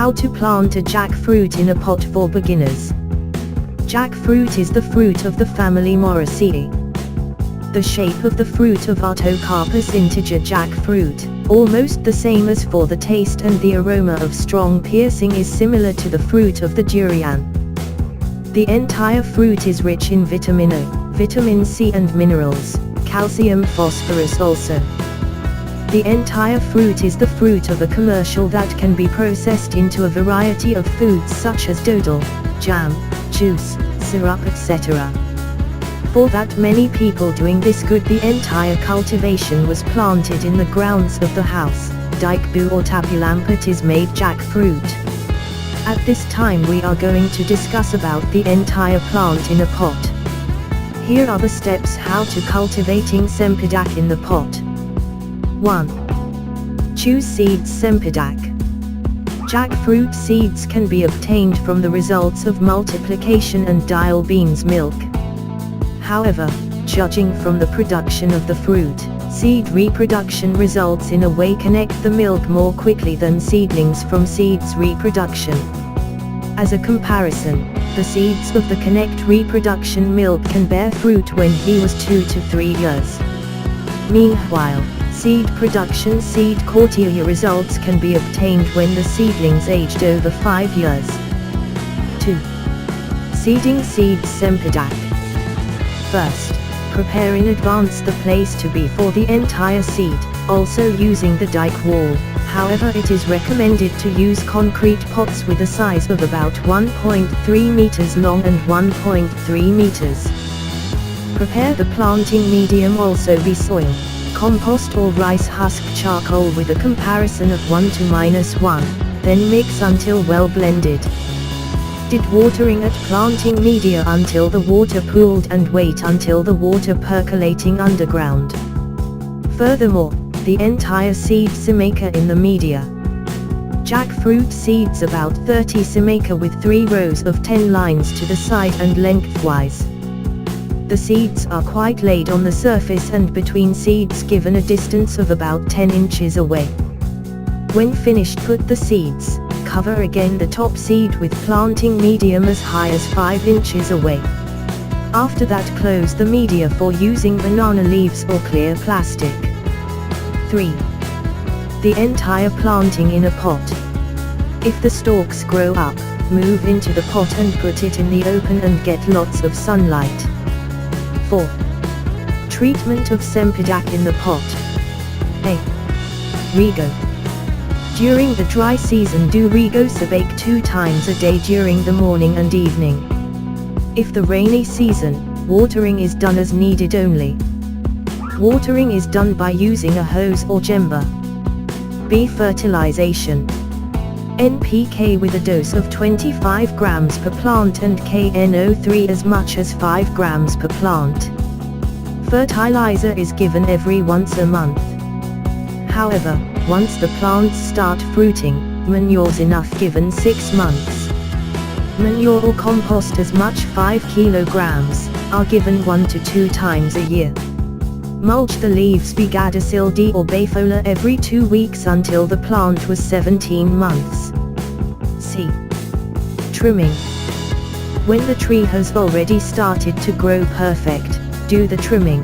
How to plant a jackfruit in a pot for beginners. Jackfruit is the fruit of the family Moraceae. The shape of the fruit of Artocarpus integer jackfruit, almost the same as for the taste, and the aroma of strong piercing is similar to the fruit of the durian. The entire fruit is rich in vitamin A, vitamin C and minerals, calcium, phosphorus also. The entire fruit is the fruit of a commercial that can be processed into a variety of foods such as dodol, jam, juice, syrup, etc. For that many people doing this good, the entire cultivation was planted in the grounds of the house. Dikbu or tapulamput is made jackfruit. At this time we are going to discuss about the entire plant in a pot. Here are the steps how to cultivating sempidak in the pot. 1. Choose seeds sempidak. Jackfruit seeds can be obtained from the results of multiplication and dial beans milk. However, judging from the production of the fruit, seed reproduction results in a way connect the milk more quickly than seedlings from seeds reproduction. As a comparison, the seeds of the connect reproduction milk can bear fruit when he was 2 to 3 years. Meanwhile, seed production seed courtier results can be obtained when the seedlings aged over 5 years. 2. Seeding seeds sempidak. First, prepare in advance the place to be for the entire seed, also using the dike wall. However, it is recommended to use concrete pots with a size of about 1.3 meters long and 1.3 meters. Prepare the planting medium, also be soil, compost or rice husk charcoal with a comparison of 1 to -1, then mix until well blended. Did watering at planting media until the water pooled and wait until the water percolating underground. Furthermore, the entire seed semaker in the media. Jackfruit seeds about 30 semaker with 3 rows of 10 lines to the side and lengthwise. The seeds are quite laid on the surface and between seeds given a distance of about 10 inches away. When finished, put the seeds, cover again the top seed with planting medium as high as 5 inches away. After that, close the media for using banana leaves or clear plastic. 3. The entire planting in a pot. If the stalks grow up, move into the pot and put it in the open and get lots of sunlight. 4. Treatment of sempidak in the pot. A. Rego. During the dry season, do rego sebake 2 times a day during the morning and evening. If the rainy season, watering is done as needed only. Watering is done by using a hose or jember. B. Fertilization. NPK with a dose of 25 grams per plant and KNO3 as much as 5 grams per plant. Fertilizer is given every once a month. However, once the plants start fruiting, manure's enough, given 6 months. Manure or compost as much 5 kilograms, are given 1 to 2 times a year. Mulch the leaves Bigadacil D or Bayfola every 2 weeks until the plant was 17 months. C. Trimming. When the tree has already started to grow perfect, do the trimming.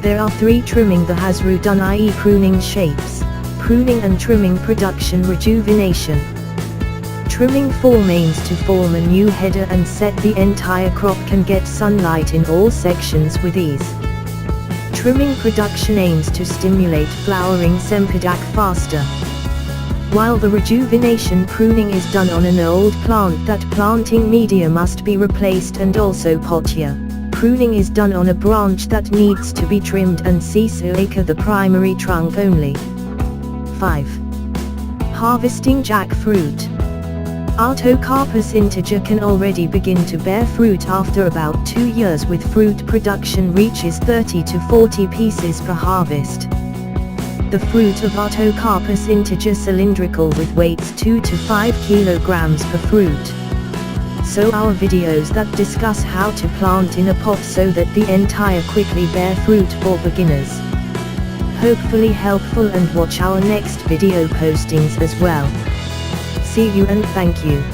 There are 3 trimming the has done, i.e. pruning shapes, pruning and trimming production rejuvenation. Trimming form aims to form a new header and set the entire crop can get sunlight in all sections with ease. Trimming production aims to stimulate flowering sempidak faster. While the rejuvenation pruning is done on an old plant, that planting media must be replaced, and also pottier. Pruning is done on a branch that needs to be trimmed and seesaker the primary trunk only. 5. Harvesting jackfruit. Artocarpus integer can already begin to bear fruit after about 2 years, with fruit production reaches 30 to 40 pieces per harvest. The fruit of Artocarpus integer cylindrical with weights 2 to 5 kilograms per fruit. So our videos that discuss how to plant in a pot so that the entire quickly bear fruit for beginners. Hopefully helpful, and watch our next video postings as well. See you and thank you.